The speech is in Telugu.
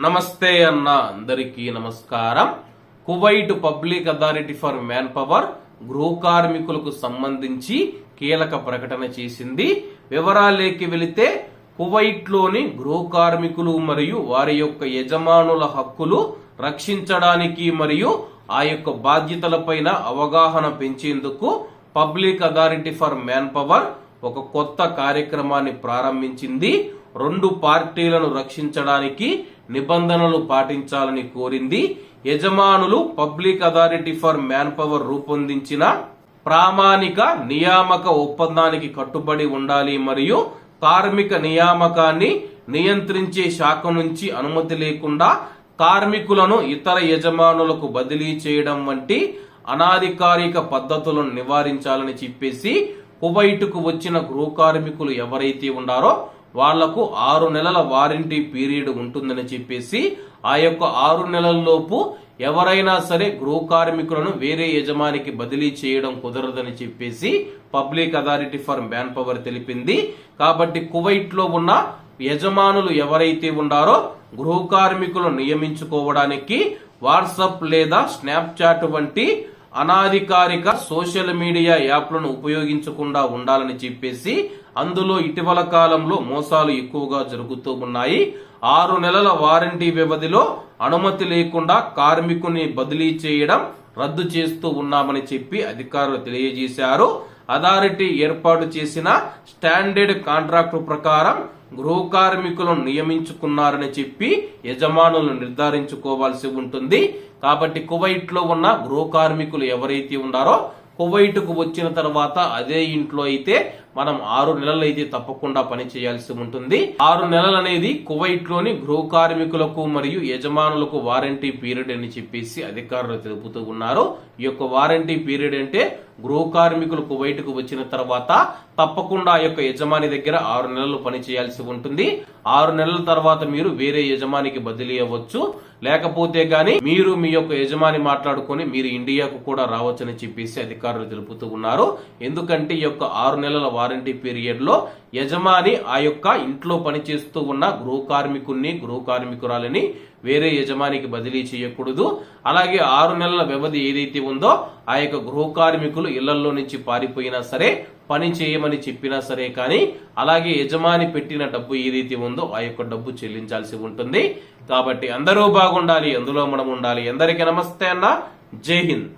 నమస్తే అన్న అందరికీ నమస్కారం. Kuwait public authority for man power గృహ కార్మికులకు సంబంధించి కీలక ప్రకటన చేసింది. వివరాలేకి వెళితే కువైట్ లోని గృహ కార్మికులు మరియు వారి యొక్క యజమానుల హక్కులు రక్షించడానికి మరియు ఆ యొక్క బాధ్యతలపైన అవగాహన పెంచేందుకు public authority for man power ఒక కొత్త కార్యక్రమాన్ని ప్రారంభించింది. 2 పార్టీలను రక్షించడానికి నిబంధనలు పాటించాలని కోరింది. యజమానులు public authority for man power రూపొందించిన ప్రామాణిక నియామక ఒప్పందానికి కట్టుబడి ఉండాలి మరియు కార్మిక నియామకాన్ని నియంత్రించే శాఖ నుంచి అనుమతి లేకుండా కార్మికులను ఇతర యజమానులకు బదిలీ చేయడం వంటి అనాధికారిక పద్ధతులను నివారించాలని చెప్పేసి కువైట్కు వచ్చిన గృహ కార్మికులు ఎవరైతే ఉన్నారో వాళ్లకు 6 నెలల వారంటీ పీరియడ్ ఉంటుందని చెప్పేసి ఆ యొక్క 6 నెలల్లోపు ఎవరైనా సరే గృహ కార్మికులను వేరే యజమానికి బదిలీ చేయడం కుదరదని చెప్పేసి public authority for man power తెలిపింది. కాబట్టి కువైట్ లో ఉన్న యజమానులు ఎవరైతే ఉన్నారో గృహ కార్మికులను నియమించుకోవడానికి వాట్సాప్ లేదా స్నాప్చాట్ వంటి అనాధికారిక సోషల్ మీడియా యాప్లను ఉపయోగించకుండా ఉండాలని చెప్పేసి అందులో ఇటీవల కాలంలో మోసాలు ఎక్కువగా జరుగుతూ ఉన్నాయి. 6 నెలల వారంటీ వ్యవధిలో అనుమతి లేకుండా కార్మికుని బదిలీ చేయడం రద్దు చేస్తూ ఉన్నామని చెప్పి అధికారులు తెలియజేశారు. అథారిటీ ఏర్పాటు చేసిన స్టాండర్డ్ కాంట్రాక్టు ప్రకారం గృహ కార్మికులను నియమించుకున్నారని చెప్పి యజమానులు నిర్ధారించుకోవాల్సి ఉంటుంది. కాబట్టి కువైట్ లో ఉన్న గృహ కార్మికులు ఎవరైతే ఉన్నారో కువైట్ కు వచ్చిన తర్వాత అదే ఇంట్లో అయితే మనం 6 నెలలు అయితే తప్పకుండా పని చేయాల్సి ఉంటుంది. 6 నెలలు అనేది కువైట్ లోని గృహ కార్మికులకు మరియు యజమానులకు వారంటీ పీరియడ్ అని చెప్పేసి అధికారులు తెలుపుతూ ఉన్నారు. ఈ యొక్క వారంటీ పీరియడ్ అంటే గృహ కార్మికులు కువైట్ కు వచ్చిన తర్వాత తప్పకుండా ఆ యొక్క యజమాని దగ్గర 6 నెలలు పని చేయాల్సి ఉంటుంది. 6 నెలల తర్వాత మీరు వేరే యజమానికి బదిలీ అవ్వచ్చు, లేకపోతే గాని మీరు మీ యొక్క యజమాని మాట్లాడుకొని మీరు ఇండియాకు కూడా రావచ్చని చెప్పేసి అధికారులు తెలుపుతూ ఉన్నారు. ఎందుకంటే ఈ యొక్క 6 నెలల వారంటీ పీరియడ్ లో యజమాని ఆ యొక్క ఇంట్లో పనిచేస్తూ ఉన్న గృహ కార్మికుల్ని గృహ కార్మికురాలని వేరే యజమానికి బదిలీ చేయకూడదు. అలాగే 6 నెలల వ్యవధి ఏదైతే ఉందో ఆ యొక్క గృహ కార్మికులు ఇళ్లలో నుంచి పారిపోయినా సరే పని చేయమని చెప్పినా సరే కానీ అలాగే యజమాని పెట్టిన డబ్బు ఏదైతే ఉందో ఆ యొక్క డబ్బు చెల్లించాల్సి ఉంటుంది. కాబట్టి అందరూ బాగుండాలి, అందులో మనం ఉండాలి. అందరికీ నమస్తే అన్న, జై హింద్.